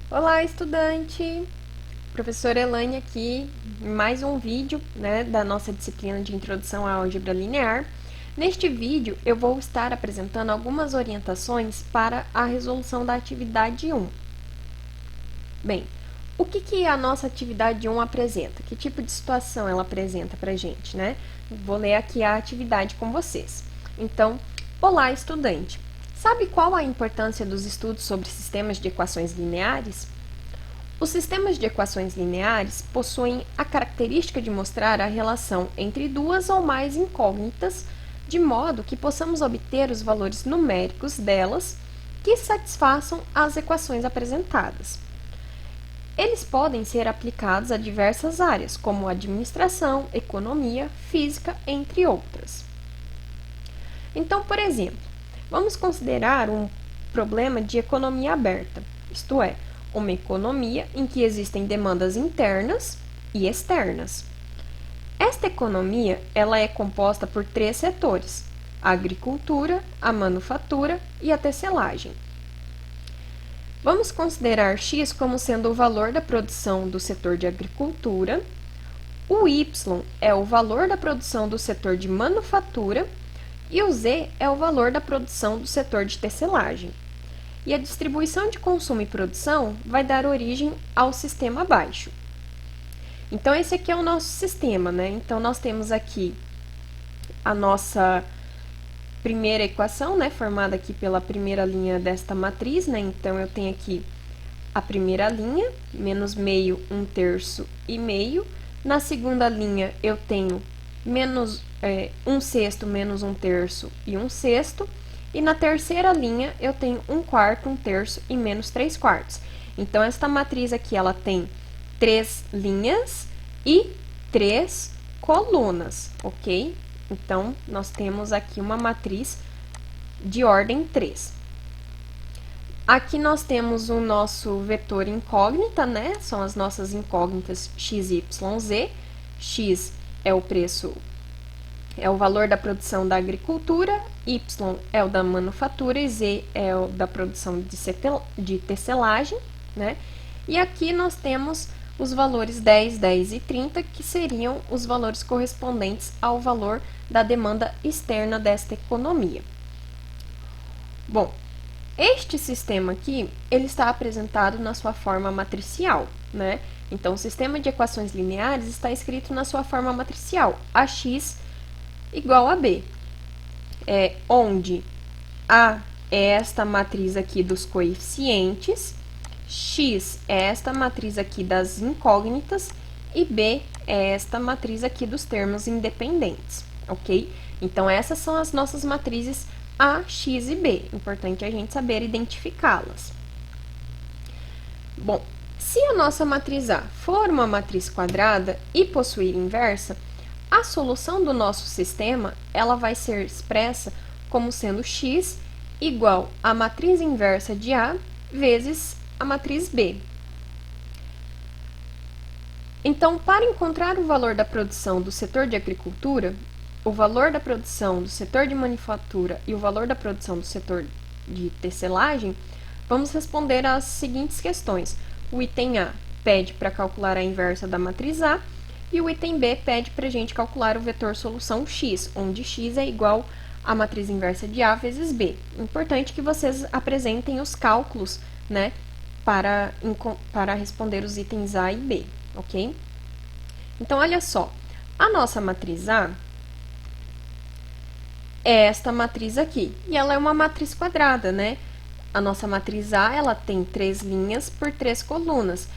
Olá, estudante! Professora Elaine aqui, em mais um vídeo, da nossa disciplina de Introdução à Álgebra Linear. Neste vídeo, eu vou estar apresentando algumas orientações para a resolução da atividade 1. Bem, o que a nossa atividade 1 apresenta? Que tipo de situação ela apresenta para a gente, né? Vou ler aqui a atividade com vocês. Então, olá, estudante! Sabe qual a importância dos estudos sobre sistemas de equações lineares? Os sistemas de equações lineares possuem a característica de mostrar a relação entre duas ou mais incógnitas, de modo que possamos obter os valores numéricos delas que satisfaçam as equações apresentadas. Eles podem ser aplicados a diversas áreas, como administração, economia, física, entre outras. Então, por exemplo, vamos considerar um problema de economia aberta, isto é, uma economia em que existem demandas internas e externas. Esta economia ela é composta por três setores: a agricultura, a manufatura e a tecelagem. Vamos considerar x como sendo o valor da produção do setor de agricultura, o y é o valor da produção do setor de manufatura e o z é o valor da produção do setor de tecelagem. E a distribuição de consumo e produção vai dar origem ao sistema abaixo. Então, esse aqui é o nosso sistema, né? Então, nós temos aqui a nossa primeira equação, né? Formada aqui pela primeira linha desta matriz, né? Então, eu tenho aqui a primeira linha, menos meio, um terço e meio. Na segunda linha, eu tenho menos um sexto, menos um terço e um sexto. E na terceira linha, eu tenho um quarto, um terço e menos 3/4. Então, esta matriz aqui, ela tem 3 linhas e 3 colunas, ok? Então, nós temos aqui uma matriz de ordem 3. Aqui nós temos o nosso vetor incógnita, né? São as nossas incógnitas x, y, z. X é o preço, é o valor da produção da agricultura, y é o da manufatura e z é o da produção de tecelagem, né? E aqui nós temos os valores 10, 10 e 30, que seriam os valores correspondentes ao valor da demanda externa desta economia. Bom, este sistema aqui, ele está apresentado na sua forma matricial, né? Então, o sistema de equações lineares está escrito na sua forma matricial, ax igual a b, onde A é esta matriz aqui dos coeficientes, x é esta matriz aqui das incógnitas e b é esta matriz aqui dos termos independentes, ok? Então, essas são as nossas matrizes A, x e b. Importante a gente saber identificá-las. Bom, se a nossa matriz A for uma matriz quadrada e possuir inversa, a solução do nosso sistema ela vai ser expressa como sendo x igual à matriz inversa de A vezes a matriz B. Então, para encontrar o valor da produção do setor de agricultura, o valor da produção do setor de manufatura e o valor da produção do setor de tecelagem, vamos responder às seguintes questões. O item A pede para calcular a inversa da matriz A e o item B pede para a gente calcular o vetor solução x, onde x é igual à matriz inversa de A vezes B. Importante que vocês apresentem os cálculos, né, para responder os itens A e B, ok? Então, olha só, a nossa matriz A é esta matriz aqui, e ela é uma matriz quadrada, né? A nossa matriz A, ela tem 3 linhas por 3 colunas.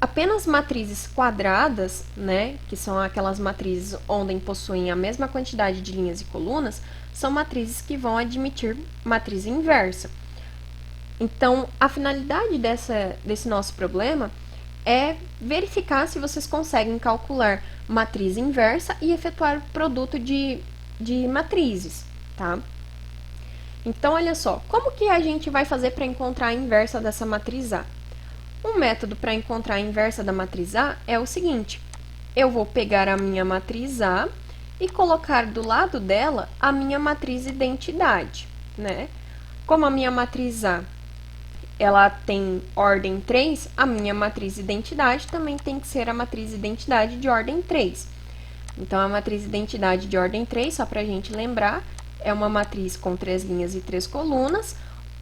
Apenas matrizes quadradas, né, que são aquelas matrizes onde possuem a mesma quantidade de linhas e colunas, são matrizes que vão admitir matriz inversa. Então, a finalidade desse nosso problema é verificar se vocês conseguem calcular matriz inversa e efetuar o produto de matrizes, tá? Então, olha só, como que a gente vai fazer para encontrar a inversa dessa matriz A? Um método para encontrar a inversa da matriz A é o seguinte: eu vou pegar a minha matriz A e colocar do lado dela a minha matriz identidade, né? Como a minha matriz A ela tem ordem 3, a minha matriz identidade também tem que ser a matriz identidade de ordem 3. Então, a matriz identidade de ordem 3, só para a gente lembrar, é uma matriz com 3 linhas e 3 colunas,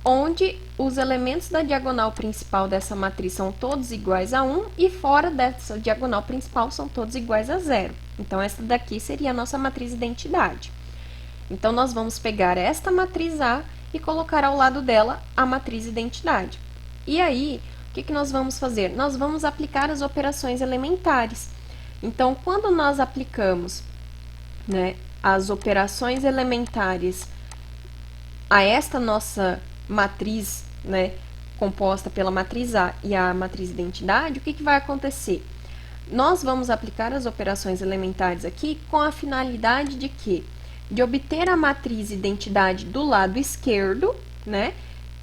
onde os elementos da diagonal principal dessa matriz são todos iguais a 1 e fora dessa diagonal principal são todos iguais a 0. Então, essa daqui seria a nossa matriz identidade. Então, nós vamos pegar esta matriz A e colocar ao lado dela a matriz identidade. E aí, o que nós vamos fazer? Nós vamos aplicar as operações elementares. Então, quando nós aplicamos, né, as operações elementares a esta nossa matriz, né, composta pela matriz A e a matriz identidade, o que vai acontecer? Nós vamos aplicar as operações elementares aqui com a finalidade de quê? De obter a matriz identidade do lado esquerdo, né?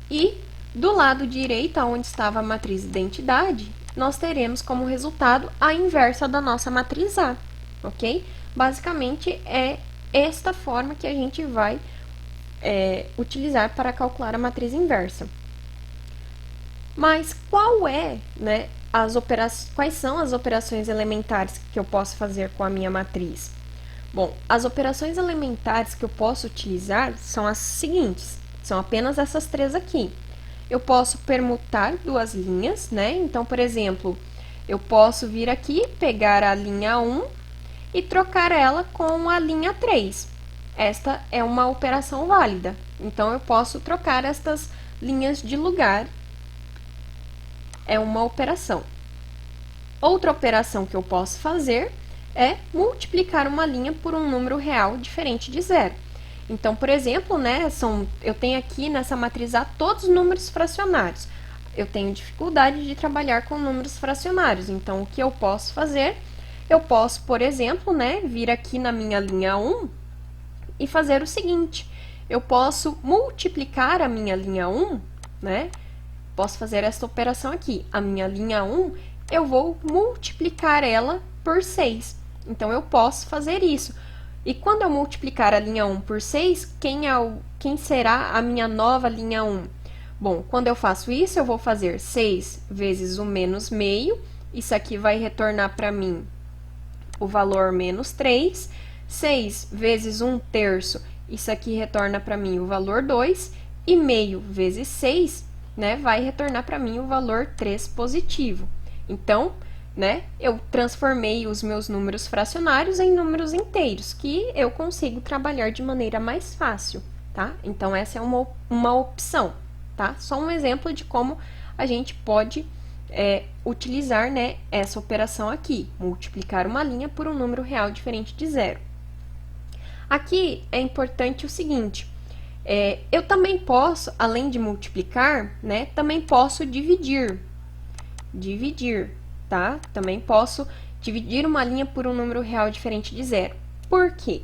E do lado direito, onde estava a matriz identidade, nós teremos como resultado a inversa da nossa matriz A, ok? Basicamente, é esta forma que a gente vai utilizar para calcular a matriz inversa. Mas quais são as operações elementares que eu posso fazer com a minha matriz? Bom, as operações elementares que eu posso utilizar são as seguintes, são apenas essas três aqui. Eu posso permutar duas linhas, né? Então, por exemplo, eu posso vir aqui, pegar a linha 1 e trocar ela com a linha 3. Esta é uma operação válida. Então, eu posso trocar estas linhas de lugar. É uma operação. Outra operação que eu posso fazer é multiplicar uma linha por um número real diferente de zero. Então, por exemplo, né, eu tenho aqui nessa matriz A todos os números fracionários. Eu tenho dificuldade de trabalhar com números fracionários. Então, o que eu posso fazer? Eu posso, por exemplo, né, vir aqui na minha linha 1 e fazer o seguinte. Eu posso multiplicar a minha linha 1, né? Posso fazer essa operação aqui. A minha linha 1, eu vou multiplicar ela por 6. Então, eu posso fazer isso. E quando eu multiplicar a linha 1 por 6, quem será a minha nova linha 1? Bom, quando eu faço isso, eu vou fazer 6 vezes o menos meio. Isso aqui vai retornar para mim o valor menos 3. 6 vezes 1/3, isso aqui retorna para mim o valor 2. E meio vezes 6, né, vai retornar para mim o valor 3 positivo. Então, né, eu transformei os meus números fracionários em números inteiros, que eu consigo trabalhar de maneira mais fácil, tá? Então, essa é uma opção, tá? Só um exemplo de como a gente pode utilizar, né, essa operação aqui, multiplicar uma linha por um número real diferente de zero. Aqui é importante o seguinte, eu também posso, além de multiplicar, né, também posso dividir, tá? Também posso dividir uma linha por um número real diferente de zero. Por quê?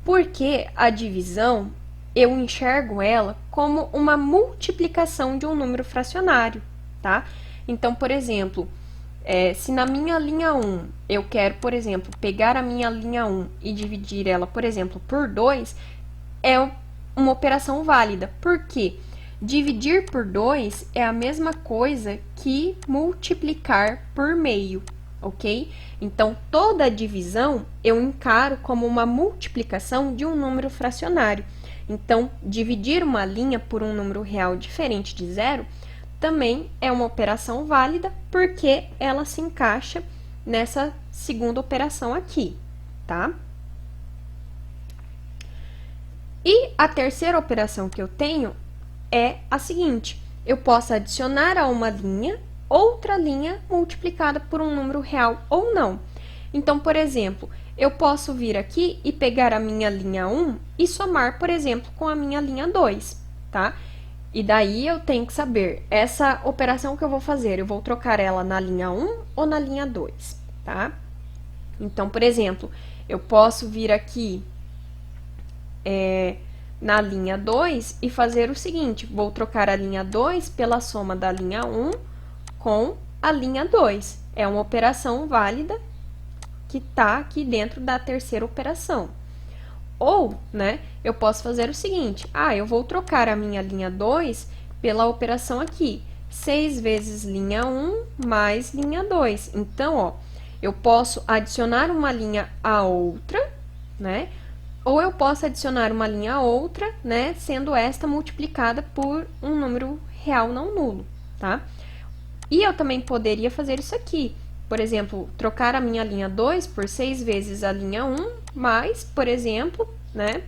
Porque a divisão, eu enxergo ela como uma multiplicação de um número fracionário, tá? Então, por exemplo, se na minha linha 1 eu quero, por exemplo, pegar a minha linha 1 e dividir ela, por exemplo, por 2, é uma operação válida. Por quê? Dividir por 2 é a mesma coisa que multiplicar por meio, ok? Então, toda divisão eu encaro como uma multiplicação de um número fracionário. Então, dividir uma linha por um número real diferente de zero também é uma operação válida, porque ela se encaixa nessa segunda operação aqui, tá? E a terceira operação que eu tenho é a seguinte, eu posso adicionar a uma linha outra linha multiplicada por um número real ou não. Então, por exemplo, eu posso vir aqui e pegar a minha linha 1 e somar, por exemplo, com a minha linha 2, tá? E daí eu tenho que saber, essa operação que eu vou fazer, eu vou trocar ela na linha 1 ou na linha 2, tá? Então, por exemplo, eu posso vir aqui na linha 2 e fazer o seguinte, vou trocar a linha 2 pela soma da linha 1 com a linha 2. É uma operação válida que está aqui dentro da terceira operação. Ou, né, eu posso fazer o seguinte, eu vou trocar a minha linha 2 pela operação aqui. 6 vezes linha 1 mais linha 2. Então, ó, eu posso adicionar uma linha a outra, né? Ou eu posso adicionar uma linha a outra, né? Sendo esta multiplicada por um número real não nulo, tá? E eu também poderia fazer isso aqui. Por exemplo, trocar a minha linha 2 por 6 vezes a linha 1, mais, por exemplo, né?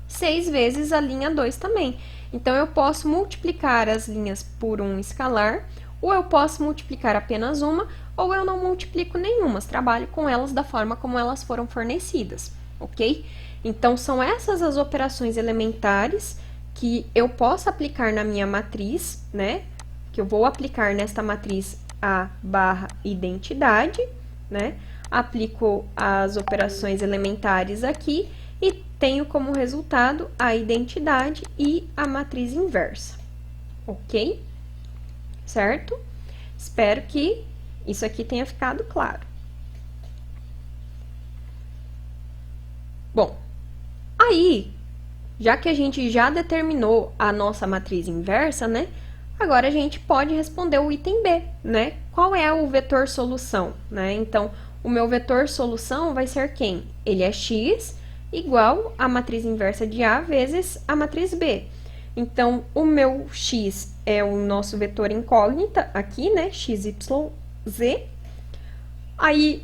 6 vezes a linha 2 também. Então, eu posso multiplicar as linhas por um escalar, ou eu posso multiplicar apenas uma, ou eu não multiplico nenhuma, trabalho com elas da forma como elas foram fornecidas, ok? Então, são essas as operações elementares que eu posso aplicar na minha matriz, né? Que eu vou aplicar nesta matriz A barra identidade, né? Aplico as operações elementares aqui e tenho como resultado a identidade e a matriz inversa, ok? Certo? Espero que isso aqui tenha ficado claro. Bom, aí, já que a gente já determinou a nossa matriz inversa, né? Agora a gente pode responder o item B, né? Qual é o vetor solução, né? Então, o meu vetor solução vai ser quem? Ele é x igual a matriz inversa de A vezes a matriz B. Então, o meu x é o nosso vetor incógnita aqui, né? x, y, z. Aí,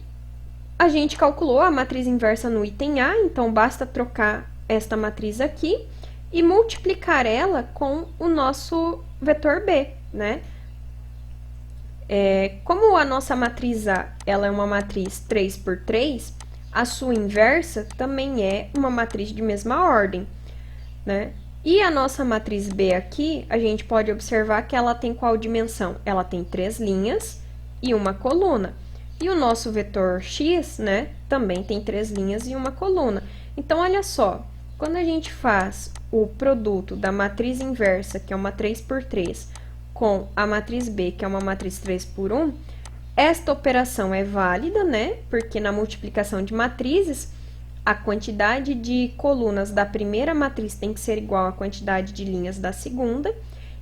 a gente calculou a matriz inversa no item A, então basta trocar esta matriz aqui e multiplicar ela com o nosso vetor B, né? Como a nossa matriz A ela é uma matriz 3 por 3, a sua inversa também é uma matriz de mesma ordem, né? E a nossa matriz B aqui, a gente pode observar que ela tem qual dimensão? Ela tem 3 linhas e uma coluna. E o nosso vetor x, né, também tem 3 linhas e uma coluna. Então, olha só, quando a gente faz o produto da matriz inversa, que é uma 3 por 3, com a matriz B, que é uma matriz 3 por 1, esta operação é válida, né? Porque na multiplicação de matrizes, a quantidade de colunas da primeira matriz tem que ser igual à quantidade de linhas da segunda,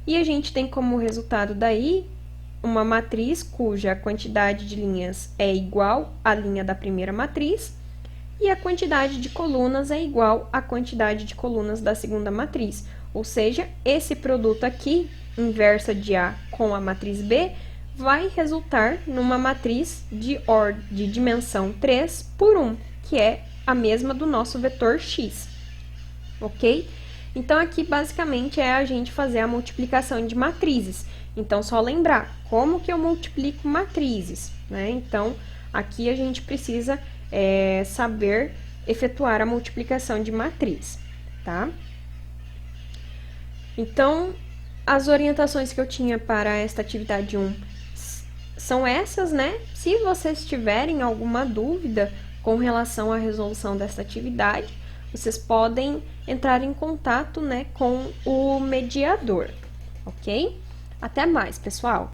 e a gente tem como resultado daí uma matriz cuja quantidade de linhas é igual à linha da primeira matriz, e a quantidade de colunas é igual à quantidade de colunas da segunda matriz. Ou seja, esse produto aqui, inversa de A com a matriz B, vai resultar numa matriz de dimensão 3 por 1, que é a mesma do nosso vetor x, ok? Então, aqui, basicamente, é a gente fazer a multiplicação de matrizes. Então, só lembrar, como que eu multiplico matrizes, né? Então, aqui a gente precisa saber efetuar a multiplicação de matriz, tá? Então, as orientações que eu tinha para esta atividade 1 são essas, né? Se vocês tiverem alguma dúvida com relação à resolução desta atividade, vocês podem entrar em contato, né, com o mediador, ok? Até mais, pessoal!